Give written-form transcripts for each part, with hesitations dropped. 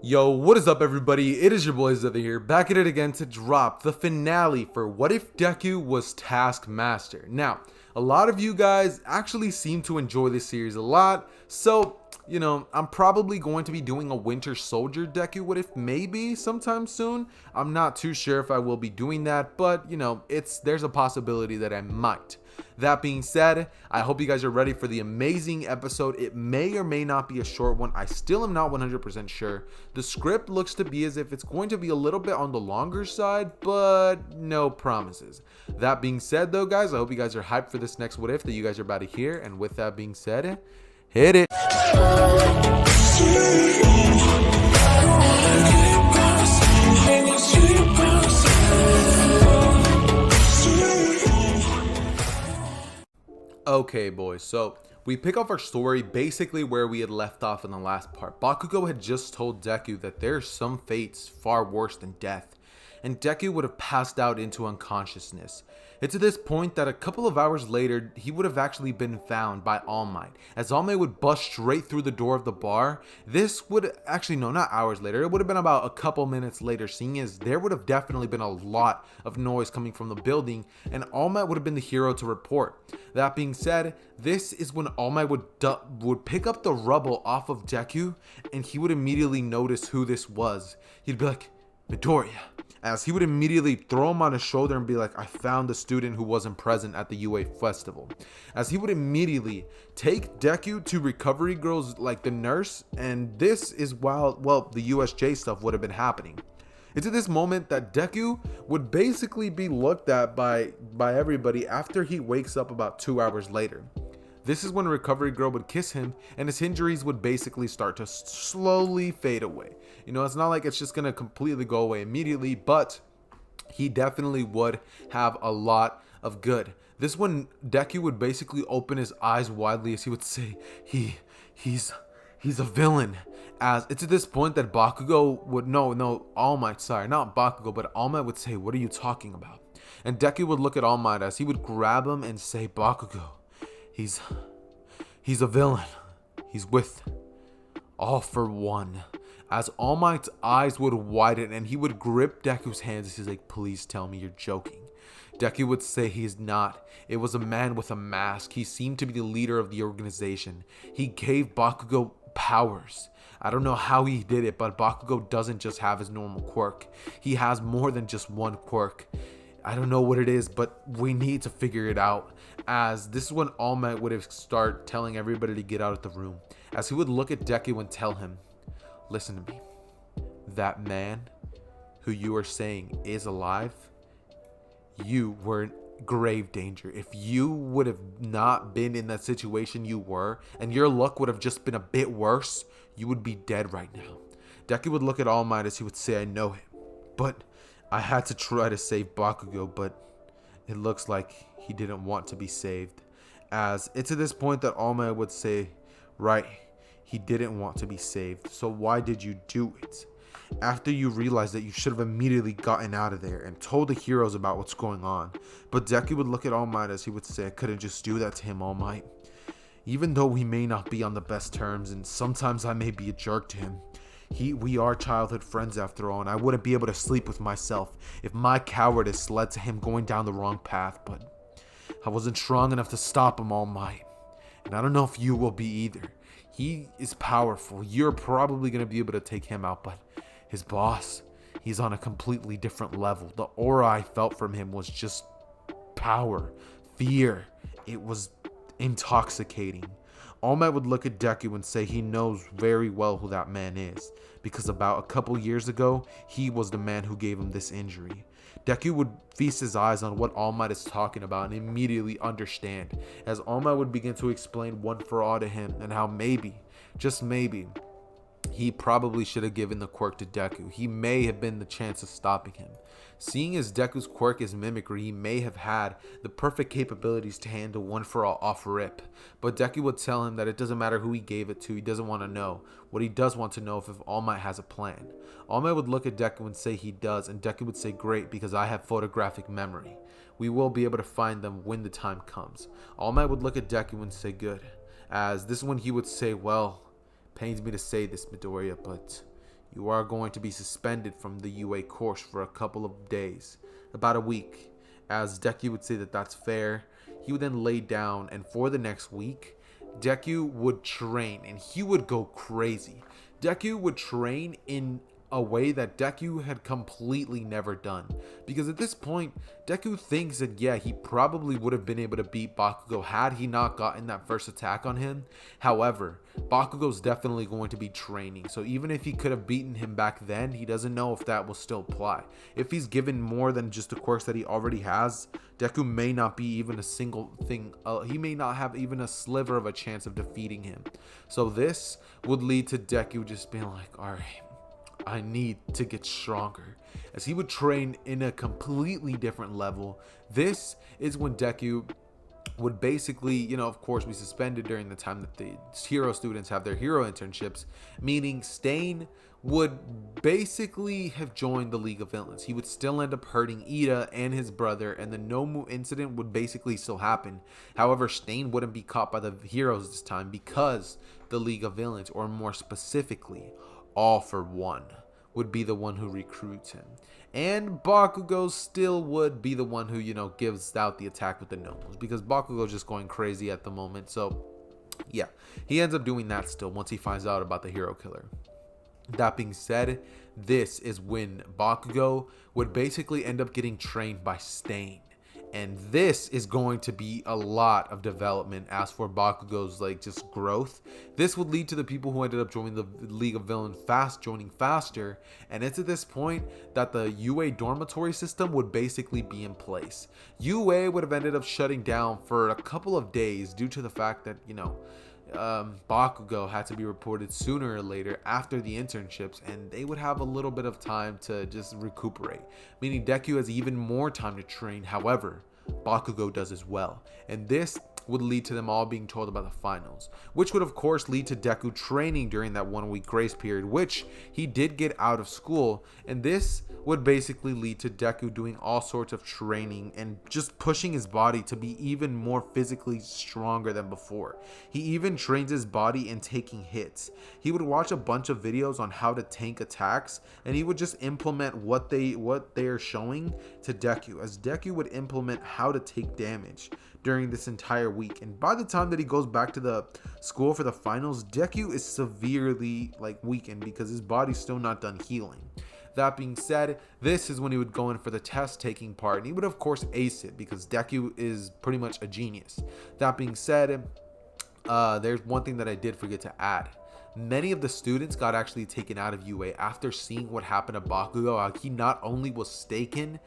Yo, what is up everybody? It is your boy Zither here, back at it again to drop the finale for What If Deku Was Taskmaster. Now, a lot of you guys actually seem to enjoy this series a lot, so, I'm probably going to be doing a Winter Soldier Deku What If maybe sometime soon. I'm not too sure if I will be doing that, but, there's a possibility that I might. That being said, I hope you guys are ready for the amazing episode. It may or may not be a short one. I still am not 100% sure. The script looks to be as if it's going to be a little bit on the longer side, but no promises. That being said though, guys, I hope you guys are hyped for this next What If that you guys are about to hear. And with that being said, hit it. Okay, boys, so we pick up our story basically where we had left off in the last part. Bakugo had just told Deku that there are some fates far worse than death, and Deku would have passed out into unconsciousness. It's at this point that a couple of hours later, he would have actually been found by All Might, as All Might would bust straight through the door of the bar. This would actually, no, not hours later, it would have been about a couple minutes later, seeing as there would have definitely been a lot of noise coming from the building, and All Might would have been the hero to report. That being said, this is when All Might would pick up the rubble off of Deku, and he would immediately notice who this was. He'd be like, Midoriya. As he would immediately throw him on his shoulder and be like, I found the student who wasn't present at the UA festival. As he would immediately take Deku to Recovery Girls like the nurse, and this is while, the USJ stuff would have been happening. It's at this moment that Deku would basically be looked at by everybody after he wakes up about 2 hours later. This is when Recovery Girl would kiss him and his injuries would basically start to slowly fade away. It's not like it's just going to completely go away immediately, but he definitely would have a lot of good. This when Deku would basically open his eyes widely as he would say, he's a villain. As it's at this point that Bakugo would, All Might, sorry, not Bakugo, but All Might would say, what are you talking about? And Deku would look at All Might as he would grab him and say, Bakugo, he's a villain. He's with All For One. As All Might's eyes would widen and he would grip Deku's hands as he's like, please tell me you're joking. Deku would say he's not. It was a man with a mask. He seemed to be the leader of the organization. He gave Bakugo powers. I don't know how he did it, but Bakugo doesn't just have his normal quirk. He has more than just one quirk. I don't know what it is, but we need to figure it out. As this is when All Might would have start telling everybody to get out of the room. As he would look at Deku and tell him, listen to me. That man who you are saying is alive, you were in grave danger. If you would have not been in that situation you were, and your luck would have just been a bit worse, you would be dead right now. Deku would look at All Might as he would say, I know him, but I had to try to save Bakugo, but it looks like he didn't want to be saved. As it's at this point that All Might would say, right, he didn't want to be saved, so why did you do it? After you realized that you should have immediately gotten out of there and told the heroes about what's going on. But Deku would look at All Might as he would say, I couldn't just do that to him, All Might. Even though we may not be on the best terms and sometimes I may be a jerk to him, we are childhood friends after all, and I wouldn't be able to sleep with myself if my cowardice led to him going down the wrong path, but I wasn't strong enough to stop him, All Might. And I don't know if you will be either. He is powerful. You're probably going to be able to take him out, but his boss, he's on a completely different level. The aura I felt from him was just power, fear. It was intoxicating. All Might would look at Deku and say he knows very well who that man is, because about a couple years ago, he was the man who gave him this injury. Deku would feast his eyes on what All Might is talking about and immediately understand, as All Might would begin to explain One For All to him and how maybe, just maybe, he probably should have given the quirk to Deku. He may have been the chance of stopping him. Seeing as Deku's quirk is mimicry, he may have had the perfect capabilities to handle One For All off rip. But Deku would tell him that it doesn't matter who he gave it to, he doesn't want to know. What he does want to know if All Might has a plan. All Might would look at Deku and say he does, and Deku would say great because I have photographic memory. We will be able to find them when the time comes. All Might would look at Deku and say good, as this is when he would say, well, pains me to say this, Midoriya, but You are going to be suspended from the UA course for a couple of days, about a week. As Deku would say that that's fair, he would then lay down, and for the next week, Deku would train, and he would go crazy. Deku would train in a way that Deku had completely never done. Because at this point, Deku thinks that yeah, he probably would have been able to beat Bakugo had he not gotten that first attack on him. However, Bakugo's definitely going to be training. So even if he could have beaten him back then, he doesn't know if that will still apply. If he's given more than just the quirks that he already has, Deku may not be even a single thing. He may not have even a sliver of a chance of defeating him. So this would lead to Deku just being like, all right, I need to get stronger, as he would train in a completely different level. This is when Deku would basically, of course, be suspended during the time that the hero students have their hero internships, meaning Stain would basically have joined the League of Villains. He would still end up hurting Ida and his brother, and the Nomu incident would basically still happen. However, Stain wouldn't be caught by the heroes this time because the League of Villains, or more specifically, All for One, would be the one who recruits him. And Bakugo still would be the one who, gives out the attack with the Nomus, because Bakugo's just going crazy at the moment. So, yeah, he ends up doing that still once he finds out about the hero killer. That being said, this is when Bakugo would basically end up getting trained by Stain. And this is going to be a lot of development as for Bakugo's just growth. This would lead to the people who ended up joining the League of Villains joining faster. And it's at this point that the UA dormitory system would basically be in place. UA would have ended up shutting down for a couple of days due to the fact that, Bakugo had to be reported sooner or later after the internships, and they would have a little bit of time to just recuperate, meaning Deku has even more time to train. However, Bakugo does as well, and this would lead to them all being told about the finals, which would of course lead to Deku training during that 1 week grace period, which he did get out of school. And this would basically lead to Deku doing all sorts of training and just pushing his body to be even more physically stronger than before. He even trains his body in taking hits. He would watch a bunch of videos on how to tank attacks, and he would just implement what they are showing to Deku, as Deku would implement how to take damage during this entire week. And by the time that he goes back to the school for the finals, Deku is severely weakened because his body's still not done healing. That being said, this is when he would go in for the test taking part, and he would of course ace it because Deku is pretty much a genius. That being said, there's one thing that I did forget to add. Many of the students got actually taken out of UA after seeing what happened to Bakugo. He not only was taken,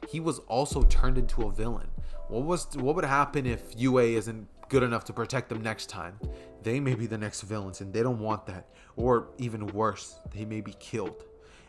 he was also turned into a villain. What would happen if UA isn't good enough to protect them next time? They may be the next villains, and they don't want that. Or even worse, they may be killed.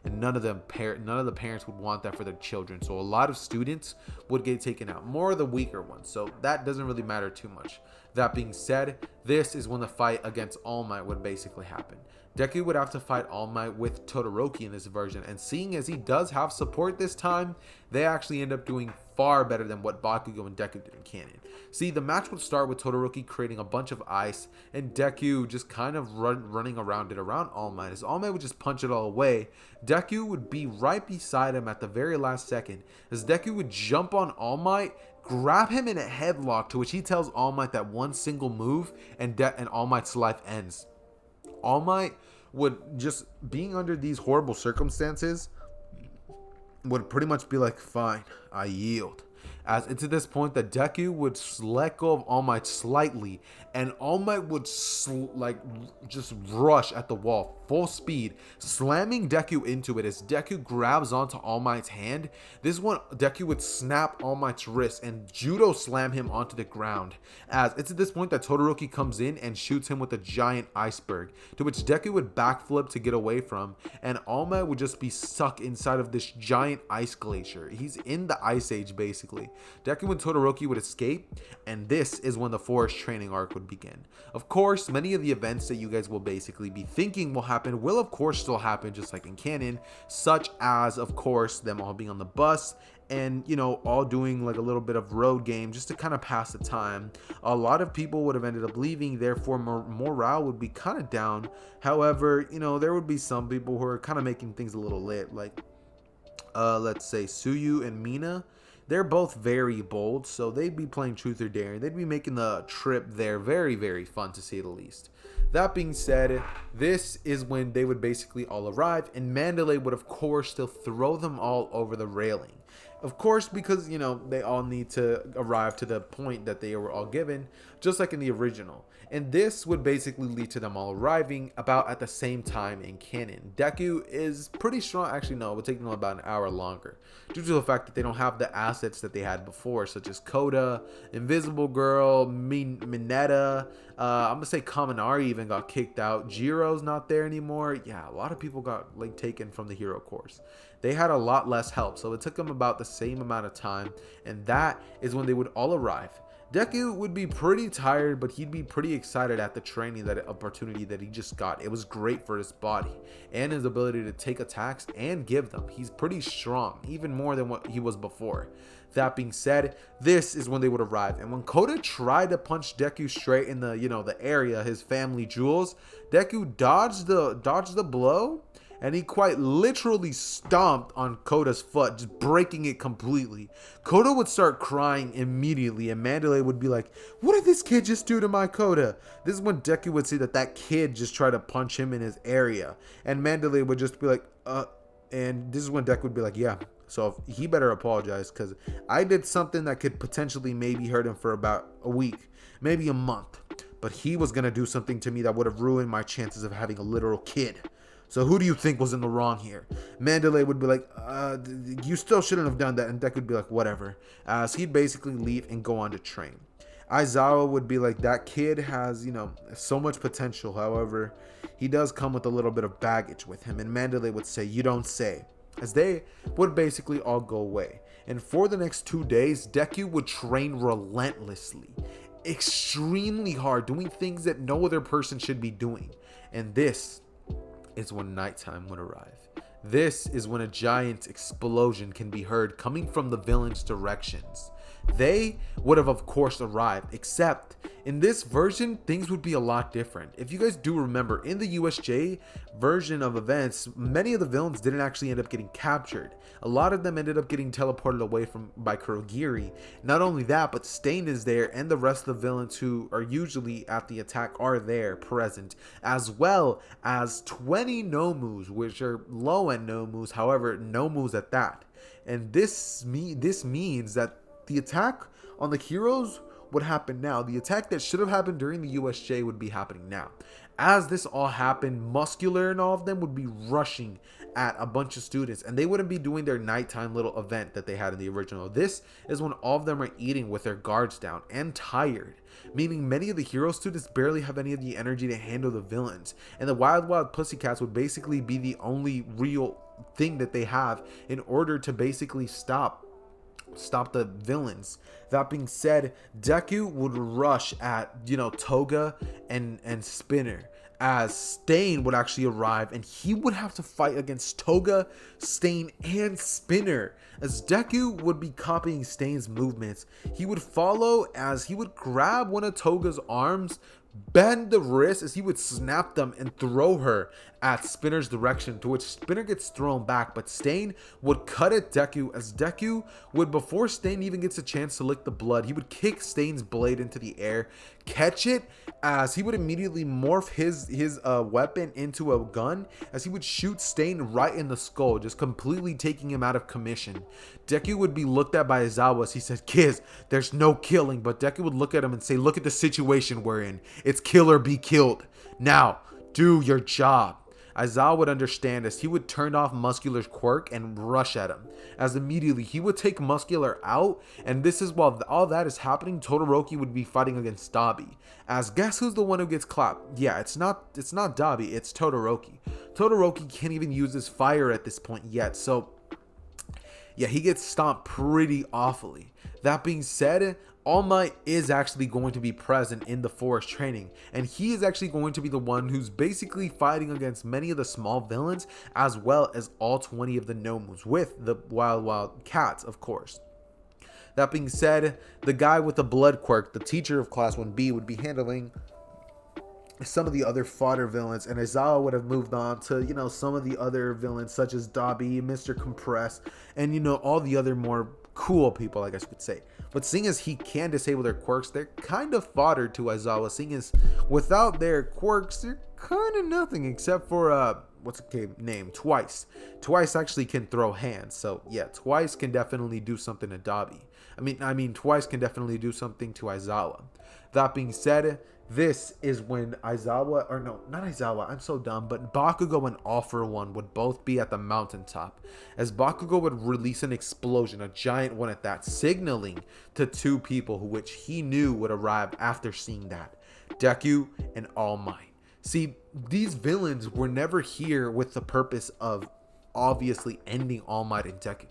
And none of the parents would want that for their children. So a lot of students would get taken out, more of the weaker ones. So that doesn't really matter too much. That being said, this is when the fight against All Might would basically happen. Deku would have to fight All Might with Todoroki in this version, and seeing as he does have support this time, they actually end up doing far better than what Bakugo and Deku did in canon. See, the match would start with Todoroki creating a bunch of ice, and Deku just kind of running around All Might. As All Might would just punch it all away, Deku would be right beside him at the very last second, as Deku would jump on All Might, grab him in a headlock, to which he tells All Might that one single move and All Might's life ends. All Might would, just being under these horrible circumstances, would pretty much be like, fine, I yield. As it's at this point that Deku would let go of All Might slightly, and All Might would just rush at the wall full speed, slamming Deku into it. As Deku grabs onto All Might's hand, this one Deku would snap All Might's wrist and judo slam him onto the ground. As it's at this point that Todoroki comes in and shoots him with a giant iceberg, to which Deku would backflip to get away from, and All Might would just be stuck inside of this giant ice glacier. He's in the Ice Age basically. Deku and Todoroki would escape, and this is when the forest training arc would begin. Of course, many of the events that you guys will basically be thinking will happen will of course still happen, just like in canon, such as of course them all being on the bus and all doing like a little bit of road game just to kind of pass the time. A lot of people would have ended up leaving, therefore morale would be kind of down. However, there would be some people who are kind of making things a little lit, like let's say Suyu and Mina. They're both very bold, so they'd be playing truth or dare. They'd be making the trip there very, very fun, to say the least. That being said, this is when they would basically all arrive, and Mandalay would, of course, still throw them all over the railing. Of course, because, they all need to arrive to the point that they were all given, just like in the original. And this would basically lead to them all arriving about at the same time in canon. Deku is pretty strong. Actually, no, it would take them about an hour longer, due to the fact that they don't have the assets that they had before, such as Koda, Invisible Girl, Mineta. I'm gonna say Kaminari even got kicked out. Jiro's not there anymore. Yeah, a lot of people got taken from the hero course. They had a lot less help, so it took them about the same amount of time, and that is when they would all arrive. Deku would be pretty tired, but he'd be pretty excited at the training, that opportunity that he just got. It was great for his body and his ability to take attacks and give them. He's pretty strong, even more than what he was before. That being said, this is when they would arrive. And when Koda tried to punch Deku straight in the, the area, his family jewels, Deku dodged the blow, and he quite literally stomped on Koda's foot, just breaking it completely. Koda would start crying immediately, and Mandalay would be like, "What did this kid just do to my Koda?" This is when Deku would see that kid just tried to punch him in his area, and Mandalay would just be like, and this is when Deku would be like, "Yeah, so he better apologize, because I did something that could potentially maybe hurt him for about a week, maybe a month, but he was going to do something to me that would have ruined my chances of having a literal kid. So who do you think was in the wrong here?" Mandalay would be like, "You still shouldn't have done that." And Deku would be like, "Whatever." As he'd basically leave and go on to train. Aizawa would be like, "That kid has, so much potential. However, he does come with a little bit of baggage with him." And Mandalay would say, "You don't say." As they would basically all go away. And for the next 2 days, Deku would train relentlessly, extremely hard, doing things that no other person should be doing. And this is when nighttime would arrive. This is when a giant explosion can be heard coming from the villains' directions. They would have, of course, arrived, except in this version, things would be a lot different. If you guys do remember, in the USJ version of events, many of the villains didn't actually end up getting captured. A lot of them ended up getting teleported away by Kurogiri. Not only that, but Stain is there, and the rest of the villains who are usually at the attack are there, present, as well as 20 Nomus, which are low-end Nomus, however, Nomus at that. And this means that the attack on the heroes would happen now. The attack that should have happened during the USJ would be happening now. As this all happened, Muscular and all of them would be rushing at a bunch of students, and they wouldn't be doing their nighttime little event that they had in the original. This is when all of them are eating with their guards down and tired, meaning many of the hero students barely have any of the energy to handle the villains, and the Wild Pussycats would basically be the only real thing that they have in order to basically stop the villains. That being said, Deku would rush at Toga and Spinner, as Stain would actually arrive, and he would have to fight against Toga, Stain, and Spinner, as Deku would be copying Stain's movements. He would follow as he would grab one of Toga's arms, bend the wrist as he would snap them and throw her at Spinner's direction, to which Spinner gets thrown back, but Stain would cut at Deku, as Deku would, before Stain even gets a chance to lick the blood, he would kick Stain's blade into the air, catch it, as he would immediately morph his weapon into a gun, as he would shoot Stain right in the skull, just completely taking him out of commission. Deku would be looked at by Aizawa as he said, "Kids, there's no killing," but Deku would look at him and say, "Look at the situation we're in. It's kill or be killed. Now, do your job." Aizawa would understand, as he would turn off Muscular's quirk and rush at him, as immediately he would take Muscular out, and this is while all that is happening, Todoroki would be fighting against Dabi, as guess who's the one who gets clapped? Yeah, it's not Dabi, it's Todoroki. Todoroki can't even use his fire at this point yet, so yeah, he gets stomped pretty awfully. That being said, All Might is actually going to be present in the forest training, and he is actually going to be the one who's basically fighting against many of the small villains, as well as all 20 of the Nomus, with the wild cats, of course. That being said, the guy with the blood quirk, the teacher of Class 1B, would be handling some of the other fodder villains, and Aizawa would have moved on to, some of the other villains such as Dobby, Mr. Compress, and, all the other more cool people, I guess you could say. But seeing as he can disable their quirks, they're kind of fodder to Aizawa, seeing as without their quirks, they're kind of nothing except for, what's the name? Twice. Twice actually can throw hands, so yeah, Twice can definitely do something to Dobby. I mean, Twice can definitely do something to Aizawa. That being said, this is when Aizawa, or no, not Aizawa, I'm so dumb, but Bakugo and All For One would both be at the mountaintop, as Bakugo would release an explosion, a giant one at that, signaling to two people which he knew would arrive after seeing that, Deku and All Might. See, these villains were never here with the purpose of obviously ending All Might and Deku.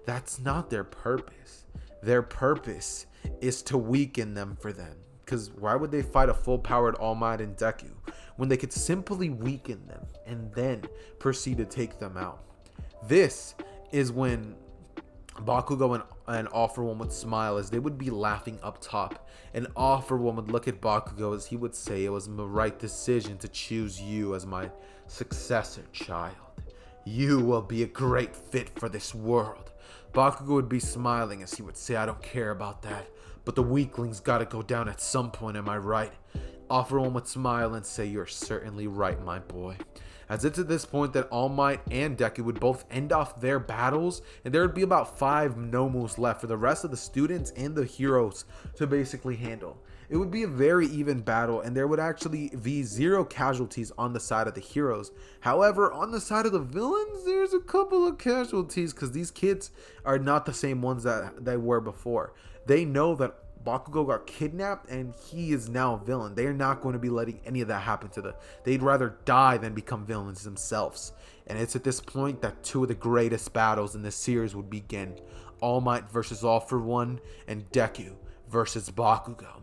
That's not their purpose. Their purpose is to weaken them for them. Because why would they fight a full-powered All Might and Deku when they could simply weaken them and then proceed to take them out? This is when Bakugo and All For One would smile as they would be laughing up top. And All For One would look at Bakugo as he would say, "It was my right decision to choose you as my successor, child. You will be a great fit for this world." Bakugo would be smiling as he would say, "I don't care about that. But the weaklings gotta go down at some point, am I right?" All For One would smile and say, "You're certainly right, my boy." As it's at this point that All Might and Deku would both end off their battles, and there would be about 5 Nomus left for the rest of the students and the heroes to basically handle. It would be a very even battle, and there would actually be 0 casualties on the side of the heroes. However, on the side of the villains, there's a couple of casualties, because these kids are not the same ones that they were before. They know that Bakugo got kidnapped and he is now a villain. They are not going to be letting any of that happen to them. They'd rather die than become villains themselves. And it's at this point that 2 of the greatest battles in this series would begin. All Might versus All For One, and Deku versus Bakugo.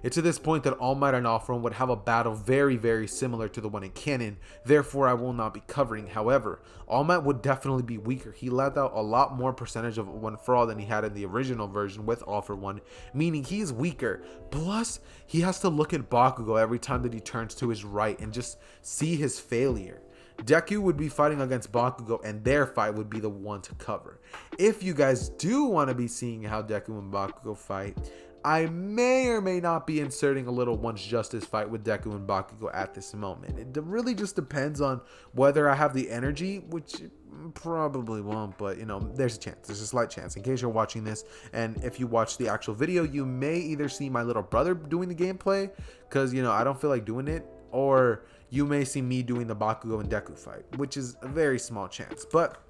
It's at this point that All Might and All For One would have a battle very, very similar to the one in canon, therefore I will not be covering. However, All Might would definitely be weaker. He let out a lot more percentage of One For All than he had in the original version with All For One, meaning he's weaker. Plus, he has to look at Bakugo every time that he turns to his right and just see his failure. Deku would be fighting against Bakugo, and their fight would be the one to cover. If you guys do want to be seeing how Deku and Bakugo fight, I may or may not be inserting a little Once Justice fight with Deku and Bakugo at this moment. It really just depends on whether I have the energy, which probably won't, but there's a chance. There's a slight chance in case you're watching this, and if you watch the actual video, you may either see my little brother doing the gameplay, because I don't feel like doing it, or you may see me doing the Bakugo and Deku fight, which is a very small chance. But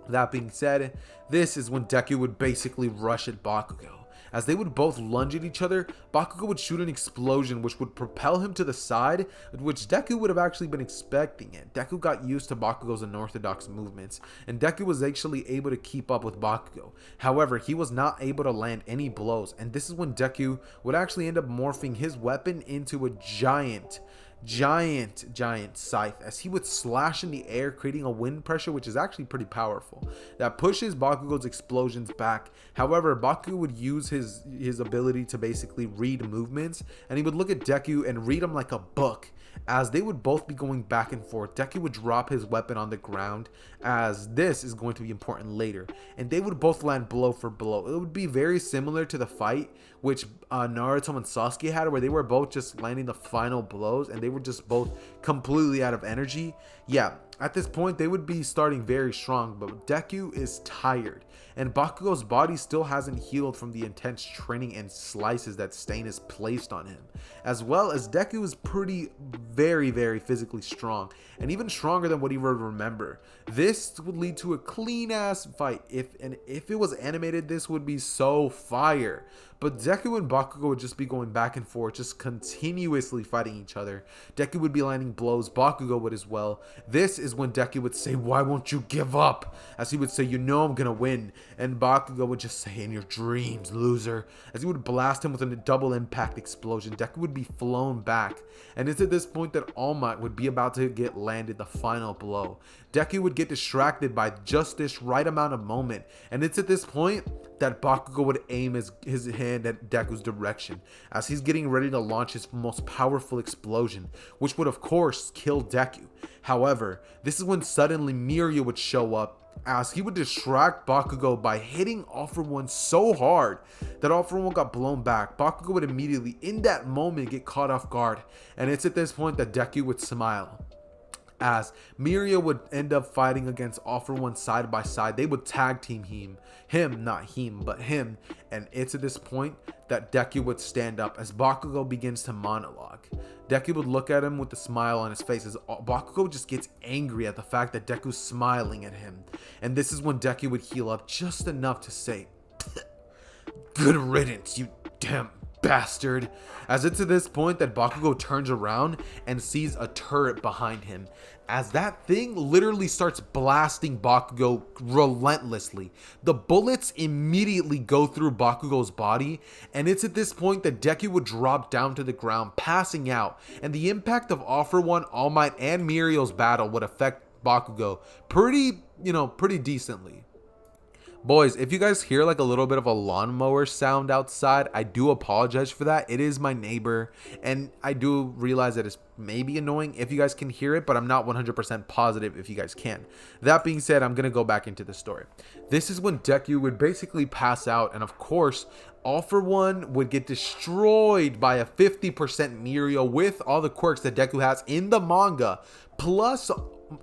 that being said, this is when Deku would basically rush at Bakugo. As they would both lunge at each other, Bakugo would shoot an explosion which would propel him to the side, which Deku would have actually been expecting it. Deku got used to Bakugo's unorthodox movements, and Deku was actually able to keep up with Bakugo. However, he was not able to land any blows, and this is when Deku would actually end up morphing his weapon into a giant scythe, as he would slash in the air, creating a wind pressure which is actually pretty powerful that pushes Bakugo's explosions back. However, Bakugo would use his ability to basically read movements, and he would look at Deku and read him like a book. As they would both be going back and forth, Deku would drop his weapon on the ground, as this is going to be important later, and they would both land blow for blow. It would be very similar to the fight which Naruto and Sasuke had, where they were both just landing the final blows and they were just both completely out of energy. Yeah, at this point they would be starting very strong, but Deku is tired, and Bakugo's body still hasn't healed from the intense training and slices that Stain has placed on him, as well as Deku is very physically strong, and even stronger than what he would remember. This would lead to a clean ass fight. If it was animated, this would be so fire. But Deku and Bakugo would just be going back and forth, just continuously fighting each other. Deku would be landing blows, Bakugo would as well. This is when Deku would say, "Why won't you give up?" As he would say, "You know I'm gonna win." And Bakugo would just say, "In your dreams, loser." As he would blast him with a double impact explosion, Deku would be flown back. And it's at this point that All Might would be about to get landed the final blow. Deku would get distracted by just this right amount of moment. And it's at this point that Bakugo would aim his hand at Deku's direction as he's getting ready to launch his most powerful explosion, which would of course kill Deku. However, this is when suddenly Mirio would show up as he would distract Bakugo by hitting All For One so hard that All For One got blown back. Bakugo would immediately in that moment get caught off guard, and it's at this point that Deku would smile. As Mirio would end up fighting against All For One side by side. They would tag team him, and it's at this point that Deku would stand up as Bakugo begins to monologue. Deku would look at him with a smile on his face as Bakugo just gets angry at the fact that Deku's smiling at him. And this is when Deku would heal up just enough to say, "Good riddance, you damn bastard." As it's at this point that Bakugo turns around and sees a turret behind him, as that thing literally starts blasting Bakugo relentlessly. The bullets immediately go through Bakugo's body, and it's at this point that Deku would drop down to the ground, passing out, and the impact of All For One, All Might, and Mirio's battle would affect Bakugo pretty decently. Boys, if you guys hear like a little bit of a lawnmower sound outside, I do apologize for that. It is my neighbor, and I do realize that it's maybe annoying if you guys can hear it, but I'm not 100% positive if you guys can. That being said, I'm going to go back into the story. This is when Deku would basically pass out, and of course, All For One would get destroyed by a 50% Mirio with all the quirks that Deku has in the manga, plus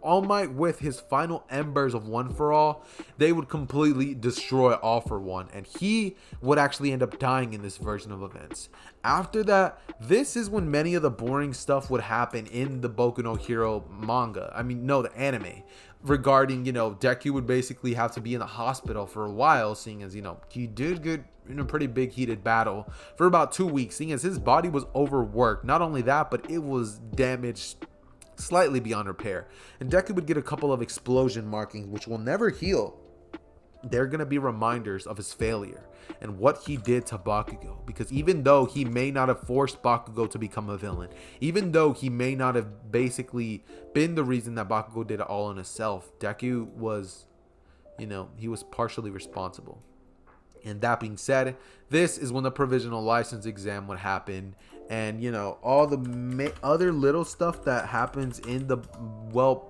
All Might with his final embers of One For All. They would completely destroy All For One, and he would actually end up dying in this version of events. After that, this is when many of the boring stuff would happen in the Boku no Hero manga. The anime. Regarding, Deku would basically have to be in the hospital for a while, seeing as, he did get in a pretty big heated battle for about 2 weeks, seeing as his body was overworked. Not only that, but it was damaged slightly beyond repair, and Deku would get a couple of explosion markings which will never heal. They're going to be reminders of his failure and what he did to Bakugo, because even though he may not have forced Bakugo to become a villain, even though he may not have basically been the reason that Bakugo did it all on himself, Deku was, he was partially responsible. And that being said, this is when the provisional license exam would happen, and all the other little stuff that happens in the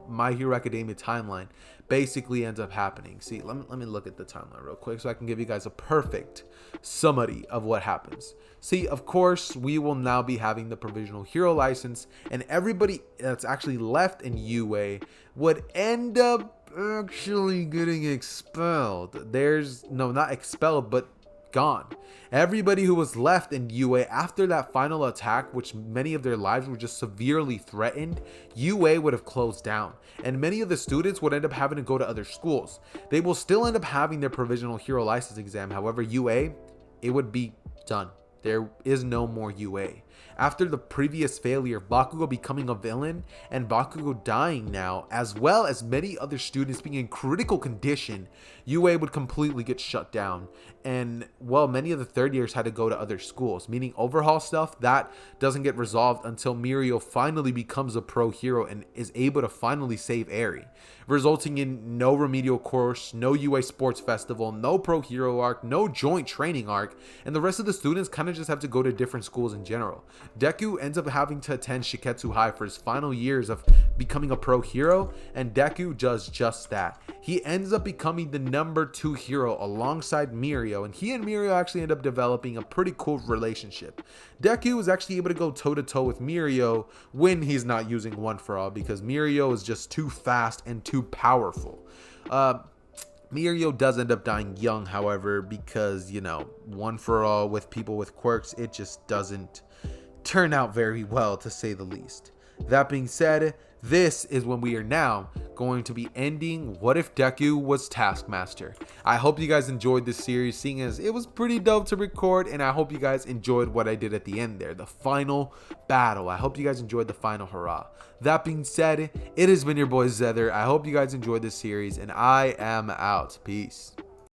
My Hero Academia timeline basically ends up happening. See, let me look at the timeline real quick so I can give you guys a perfect summary of what happens. See, of course, we will now be having the provisional hero license, and everybody that's actually left in UA would end up actually getting expelled. Not expelled, but gone. Everybody who was left in UA after that final attack, which many of their lives were just severely threatened, UA would have closed down, and many of the students would end up having to go to other schools. They will still end up having their provisional hero license exam. However, UA, it would be done. There is no more UA. After the previous failure, Bakugo becoming a villain and Bakugo dying now, as well as many other students being in critical condition, UA would completely get shut down. And many of the third years had to go to other schools, meaning overhaul stuff that doesn't get resolved until Mirio finally becomes a pro hero and is able to finally save Eri, resulting in no remedial course, no UA sports festival, no pro hero arc, no joint training arc, and the rest of the students kind of just have to go to different schools in general. Deku ends up having to attend Shiketsu High for his final years of becoming a pro hero, and Deku does just that. He ends up becoming the number 2 hero alongside Mirio, and he and Mirio actually end up developing a pretty cool relationship. Deku is actually able to go toe-to-toe with Mirio when he's not using One For All, because Mirio is just too fast and too powerful. Mirio does end up dying young, however, because, One For All with people with quirks, it just doesn't turn out very well, to say the least. That being said, this is when we are now going to be ending What If Deku Was Taskmaster. I hope you guys enjoyed this series, seeing as it was pretty dope to record, and I hope you guys enjoyed what I did at the end there, the final battle. I hope you guys enjoyed the final hurrah. That being said, it has been your boy Zether. I hope you guys enjoyed this series, and I am out. Peace.